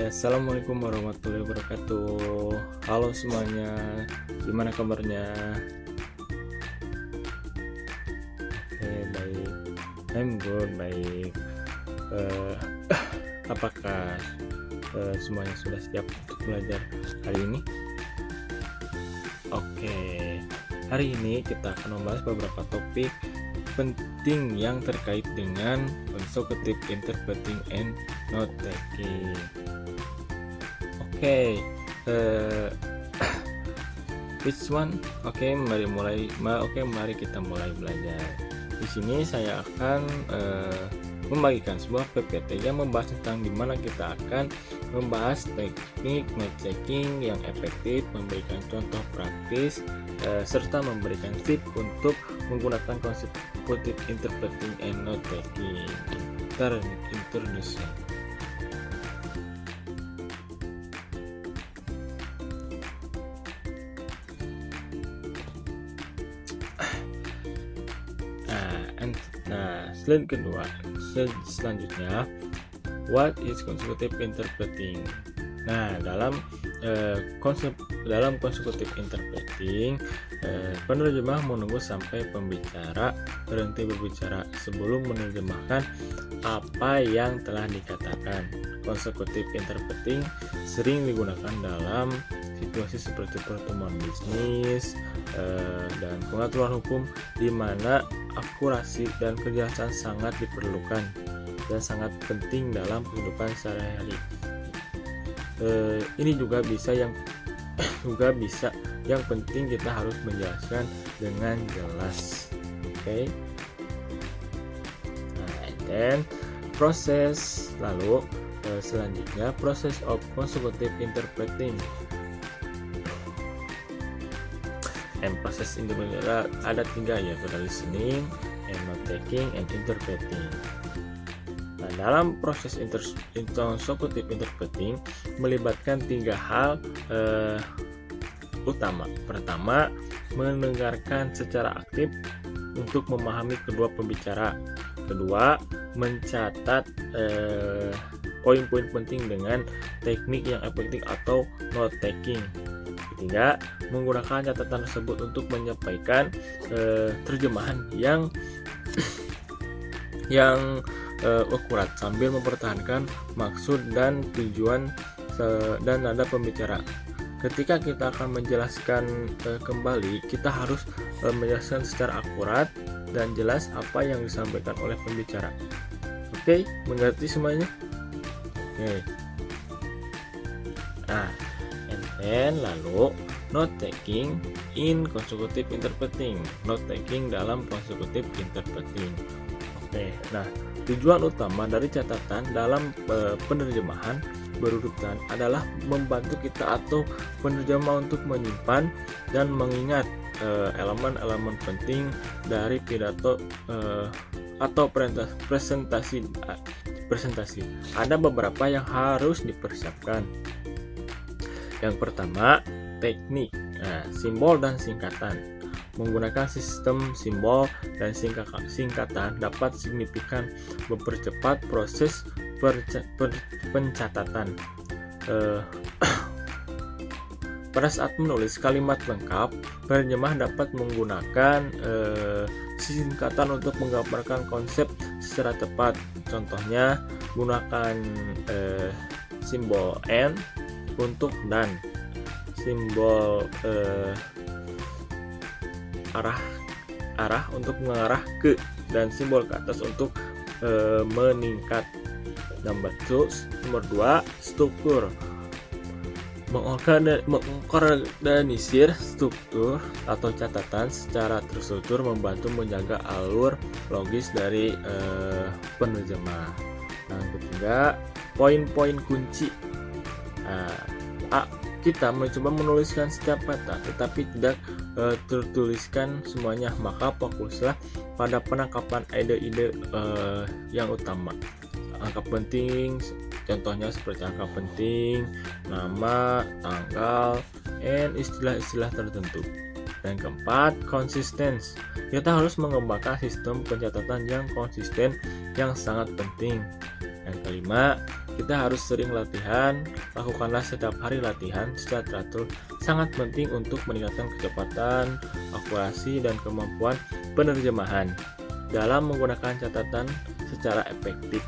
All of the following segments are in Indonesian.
Assalamualaikum warahmatullahi wabarakatuh. Halo semuanya, gimana kabarnya? Baik. I'm good, baik. Eh, apakah semuanya sudah siap untuk belajar hari ini? Oke, hari ini kita akan membahas beberapa topik penting yang terkait dengan consecutive interpreting and note taking. Oke, which one? Mari kita mulai belajar. Di sini saya akan membagikan sebuah PPT yang membahas tentang dimana kita akan membahas teknik note taking yang efektif, memberikan contoh praktis, serta memberikan tips untuk menggunakan consecutive interpreting and note taking. Introduction. Selanjutnya, what is consecutive interpreting? Nah, dalam consecutive interpreting, penerjemah menunggu sampai pembicara berhenti berbicara sebelum menerjemahkan apa yang telah dikatakan. Consecutive interpreting sering digunakan dalam situasi seperti pertemuan bisnis dan pengaturan hukum, di mana akurasi dan kejelasan sangat diperlukan dan sangat penting dalam kehidupan sehari-hari. Ini juga bisa yang penting kita harus menjelaskan dengan jelas. Oke. Nah, then proses selanjutnya proses of consecutive interpreting. Proses interpreting ada 3, yaitu listening, and note taking, and interpreting. Nah, dalam proses consecutive interpreting melibatkan 3 hal utama. Pertama, mendengarkan secara aktif untuk memahami kedua pembicara. Kedua, mencatat poin-poin penting dengan teknik yang efektif atau note taking. Ketiga, menggunakan catatan tersebut untuk menyampaikan terjemahan yang akurat sambil mempertahankan maksud dan tujuan dan nada pembicara. Ketika kita akan menjelaskan kembali, kita harus menjelaskan secara akurat dan jelas apa yang disampaikan oleh pembicara. Oke, mengerti semuanya? Oke. Nah, and lalu note taking in consecutive interpreting. Note taking dalam consecutive interpreting. Oke, nah tujuan utama dari catatan dalam penerjemahan berurutan adalah membantu kita atau penerjemah untuk menyimpan dan mengingat elemen-elemen penting dari pidato atau presentasi. Ada beberapa yang harus dipersiapkan. Yang pertama, teknik, simbol dan singkatan. Menggunakan sistem simbol dan singkatan dapat signifikan mempercepat proses pencatatan. Pada saat menulis kalimat lengkap, penerjemah dapat menggunakan singkatan untuk menggambarkan konsep secara tepat. Contohnya, gunakan simbol N untuk dan, simbol arah untuk mengarah ke, dan simbol ke atas untuk meningkat. Nomor 2, struktur. Mengorganisir struktur atau catatan secara terstruktur membantu menjaga alur logis dari penerjemah. Nah, ketiga, poin-poin kunci. Kita mencoba menuliskan setiap kata tetapi tidak tertuliskan semuanya, maka fokuslah pada penangkapan ide-ide yang utama. Angka penting, contohnya seperti angka penting, nama, tanggal, dan istilah-istilah tertentu. Dan keempat, konsisten. Kita harus mengembangkan sistem pencatatan yang konsisten yang sangat penting. Yang kelima, kita harus sering latihan. Lakukanlah setiap hari latihan secara teratur. Sangat penting untuk meningkatkan kecepatan, akurasi, dan kemampuan penerjemahan dalam menggunakan catatan secara efektif.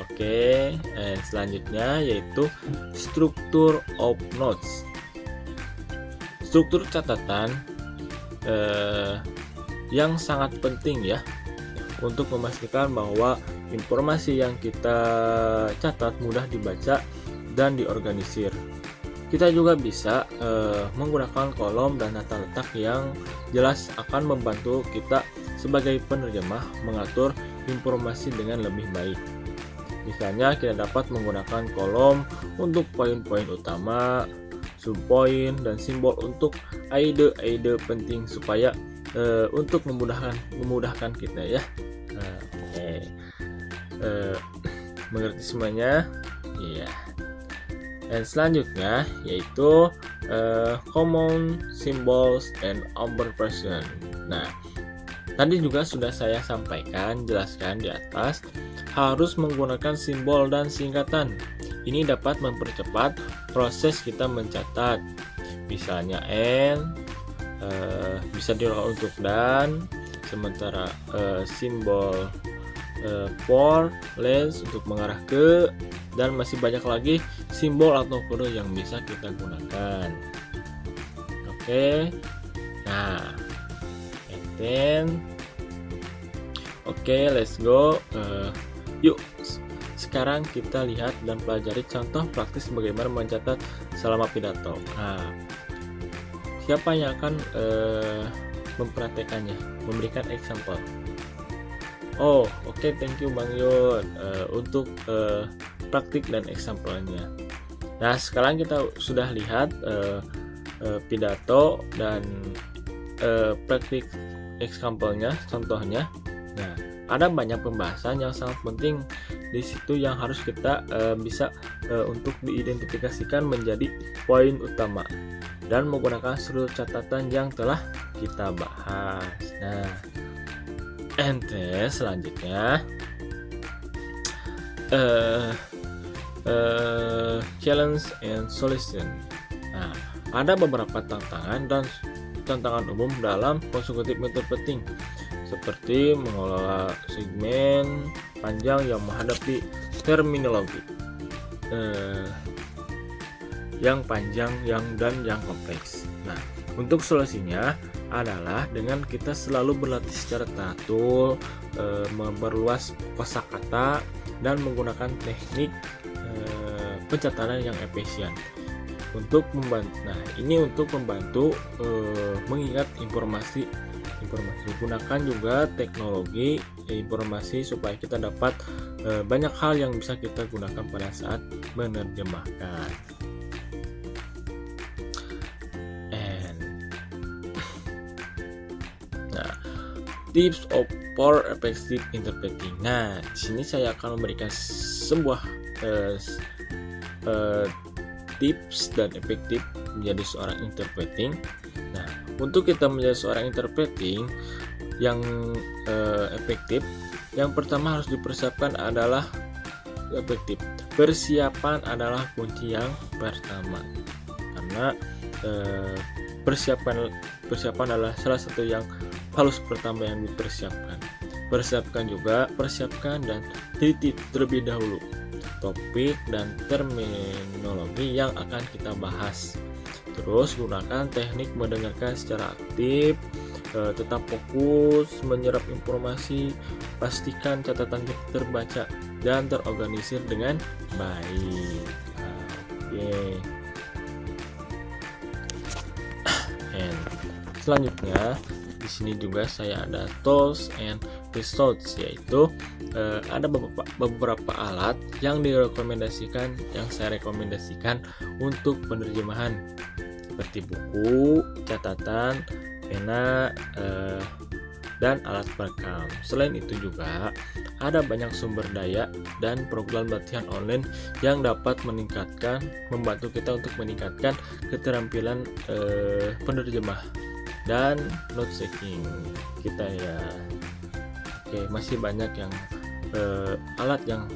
Oke, selanjutnya yaitu struktur of notes. Struktur catatan yang sangat penting ya untuk memastikan bahwa informasi yang kita catat mudah dibaca dan diorganisir. Kita juga bisa menggunakan kolom dan tata letak yang jelas akan membantu kita sebagai penerjemah mengatur informasi dengan lebih baik. Misalnya kita dapat menggunakan kolom untuk poin-poin utama, subpoin, dan simbol untuk ide-ide penting supaya untuk memudahkan kita ya. Mengerti semuanya? Iya. Dan selanjutnya yaitu common symbols and abbreviation. Nah, tadi juga sudah saya jelaskan di atas, harus menggunakan simbol dan singkatan. Ini dapat mempercepat proses kita mencatat. Misalnya N bisa dilakukan untuk dan, sementara simbol for, less untuk mengarah ke, dan masih banyak lagi simbol atau kode yang bisa kita gunakan. Oke, nah, and then oke, let's go. Yuk, sekarang kita lihat dan pelajari contoh praktis bagaimana mencatat selama pidato. Nah, siapa yang akan mempraktekannya, memberikan example? Oh, oke, thank you Bang Yud untuk praktik dan example-nya. Nah, sekarang kita sudah lihat pidato dan praktik example-nya, contohnya. Nah, ada banyak pembahasan yang sangat penting di situ yang harus kita bisa untuk diidentifikasikan menjadi poin utama dan menggunakan seluruh catatan yang telah kita bahas. Nah, selanjutnya challenge and solution. Nah, ada beberapa tantangan umum dalam consecutive interpreting, seperti mengelola segmen panjang yang menghadapi terminologi yang panjang dan yang kompleks. Nah, untuk solusinya adalah dengan kita selalu berlatih secara teratur, memperluas kosakata, dan menggunakan teknik pencatatan yang efisien untuk membantu. Nah, ini untuk membantu mengingat informasi. Gunakan juga teknologi informasi supaya kita dapat banyak hal yang bisa kita gunakan pada saat menerjemahkan. Tips for effective interpreting. Nah, di sini saya akan memberikan sebuah tips dan efektif menjadi seorang interpreting. Nah, untuk kita menjadi seorang interpreting yang efektif, yang pertama harus dipersiapkan adalah efektif. Persiapan adalah kunci yang pertama, karena persiapan adalah salah satu yang halus pertama yang dipersiapkan. Persiapkan dan teliti terlebih dahulu topik dan terminologi yang akan kita bahas. Terus gunakan teknik mendengarkan secara aktif, tetap fokus menyerap informasi, pastikan catatan kita terbaca dan terorganisir dengan baik. Oke. Selanjutnya di sini juga saya ada tools and resources, yaitu ada beberapa alat yang saya rekomendasikan untuk penerjemahan, seperti buku, catatan, pena, dan alat perekam. Selain itu juga ada banyak sumber daya dan program latihan online yang dapat membantu kita untuk meningkatkan keterampilan penerjemah dan note taking kita ya. Oke, masih banyak yang alat yang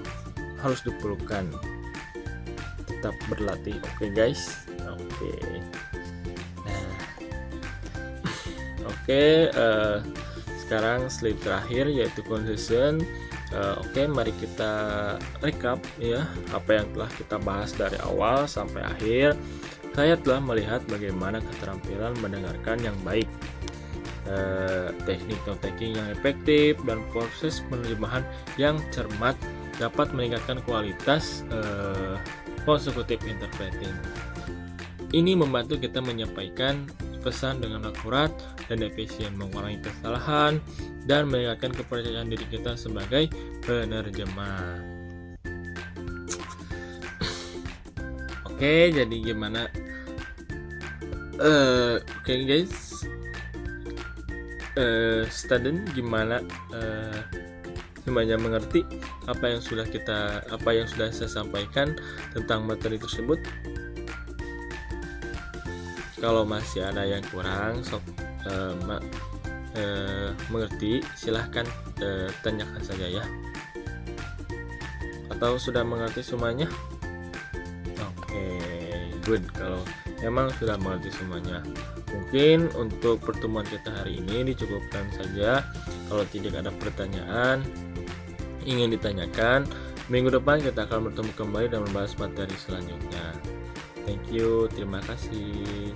harus diperlukan. Tetap berlatih, oke guys. Oke. Nah, oke. Sekarang slide terakhir yaitu conclusion. Oke, mari kita recap ya apa yang telah kita bahas dari awal sampai akhir. Saya telah melihat bagaimana keterampilan mendengarkan yang baik, teknik note taking yang efektif, dan proses penerjemahan yang cermat dapat meningkatkan kualitas consecutive interpreting. Ini membantu kita menyampaikan pesan dengan akurat dan efisien, mengurangi kesalahan, dan meningkatkan kepercayaan diri kita sebagai penerjemah. Oke, jadi gimana? Oke guys, student gimana? Semuanya mengerti apa yang sudah saya sampaikan tentang materi tersebut? Kalau masih ada yang kurang mengerti, silahkan tanyakan saja ya. Atau sudah mengerti semuanya? Oke, good. Kalau memang sudah mengerti semuanya, mungkin untuk pertemuan kita hari ini dicukupkan saja. Kalau tidak ada pertanyaan ingin ditanyakan, minggu depan kita akan bertemu kembali dan membahas materi selanjutnya. Thank you, terima kasih.